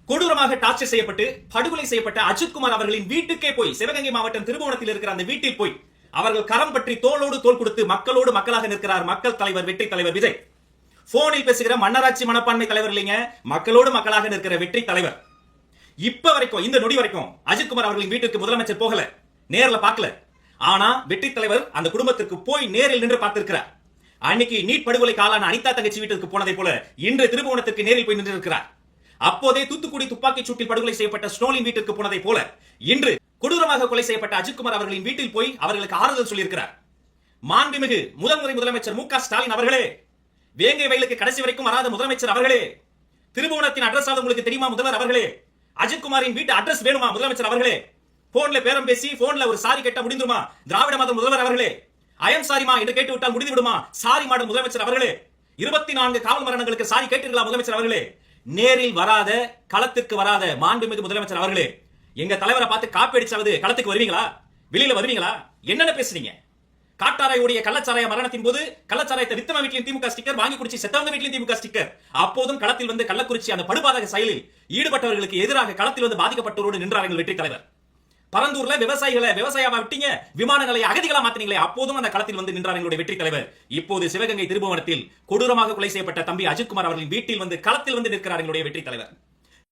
கொடூரமாக டார்ச்சர் செய்யப்பட்டு படுகொலை செய்யப்பட்ட அஜித்குமார் அவர்களின் வீட்டுக்கே போய் சிவகங்கை மாவட்டம் திருபுவனத்தில் இருக்கிற அந்த வீட்டில் போய் அவர்கள் கரம் பற்றி தோளோடு தோள் கொடுத்து மக்களோடு மக்களாக நிற்கிறார் மக்கள் தலைவர் வெற்றி தலைவர் விஜய். போனில் பேசுகிற மன்னராட்சி மனப்பான்மை தலைவர் இல்லைங்க, மக்களோடு மக்களாக நிற்கிற வெற்றி தலைவர். இப்ப வரைக்கும் இந்த நொடி வரைக்கும் அஜித்குமார் அவர்களின் வீட்டுக்கு முதலமைச்சர் போகல, நேர்ல பார்க்கல. ஆனா வெற்றி தலைவர் அந்த குடும்பத்திற்கு போய் நேரில் நின்று பார்த்திருக்கிறார். அன்னைக்கு நீட் படுகொலை காலான அனிதா தங்கச்சி வீட்டுக்கு போனதை போல இன்று திருபுவனத்திற்கு நேரில் போய் நின்று இருக்கிறார். அப்போதே தூத்துக்குடி துப்பாக்கி சூட்டில் படுகொலை செய்யப்பட்ட ஸ்னோலின் வீட்டிற்கு போனதை போல இன்று கொடூரமாக கொலை செய்யப்பட்ட அஜித்குமார் அவர்களின் வீட்டில் போய் அவர்களுக்கு ஆறுதல் சொல்லியிருக்கிறார். மாண்புமிகு முதல்முறை முதலமைச்சர் மு க ஸ்டாலின் அவர்களே, வேங்கை வயலுக்கு கடைசி வரைக்கும் வராத முதலமைச்சர் அவர்களே, திருபுவனத்தின் அட்ரஸ் உங்களுக்கு தெரியுமா முதல்வர் அவர்களே, அஜித்குமாரின் வீட்டு அட்ரஸ் வேணுமா முதலமைச்சர் அவர்களே, போன்ல பேரம் பேசி போன்ல ஒரு சாரி கேட்ட முடிந்துமா திராவிட மத முதல்வர் அவர்களே, ஐயம் சாரிமா என்று கேட்டு விட்டால் முடிந்து விடுமா சாரி மாடல் முதலமைச்சர் அவர்களே, 24 காவல் மரணங்களுக்கு சாரி கேட்டீர்களா முதலமைச்சர் அவர்களே, நேரில் வராத களத்துக்கு வராத மாண்புமிகு முதலமைச்சர் அவர்களே, எங்க தலைவரை பார்த்து காப்பி அடிச்சாவது களத்துக்கு வருவீங்களா, வெளியில வருவீங்களா, என்னென்ன பேசுறீங்க? காட்டாராயுடைய கள்ளச்சாராய மரணத்தின் போது கள்ளச்சாராயத்தை வித்தம வீட்டிலும் திமுக ஸ்டிக்கர், வாங்கி குடிச்சு செத்தவங்க வீட்டிலும் திமுக ஸ்டிக்கர். அப்போதும் களத்தில் வந்து கள்ளக்குறிச்சி அந்த படுபாதக செயலில் ஈடுபட்டவர்களுக்கு எதிராக களத்தில் வந்து பாதிக்கப்பட்டவரோடு நின்றார்கள் வெற்றி தலைவர். பரந்தூர்ல விவசாயிகளை விவசாயமா விட்டீங்க, விமான நிலைய அகதிகளா மாத்தினீங்களே, அப்போதும் அந்த களத்தில் வந்து நின்றார் எங்களுடைய வெற்றி தலைவர். இப்போது சிவகங்கை திருபுவனத்தில் கொடூரமாக கொலை செய்யப்பட்ட தம்பி அஜித்குமார் அவர்களின் வீட்டில் வந்து களத்தில் வந்து நிற்கிறார் எங்களுடைய வெற்றி தலைவர்.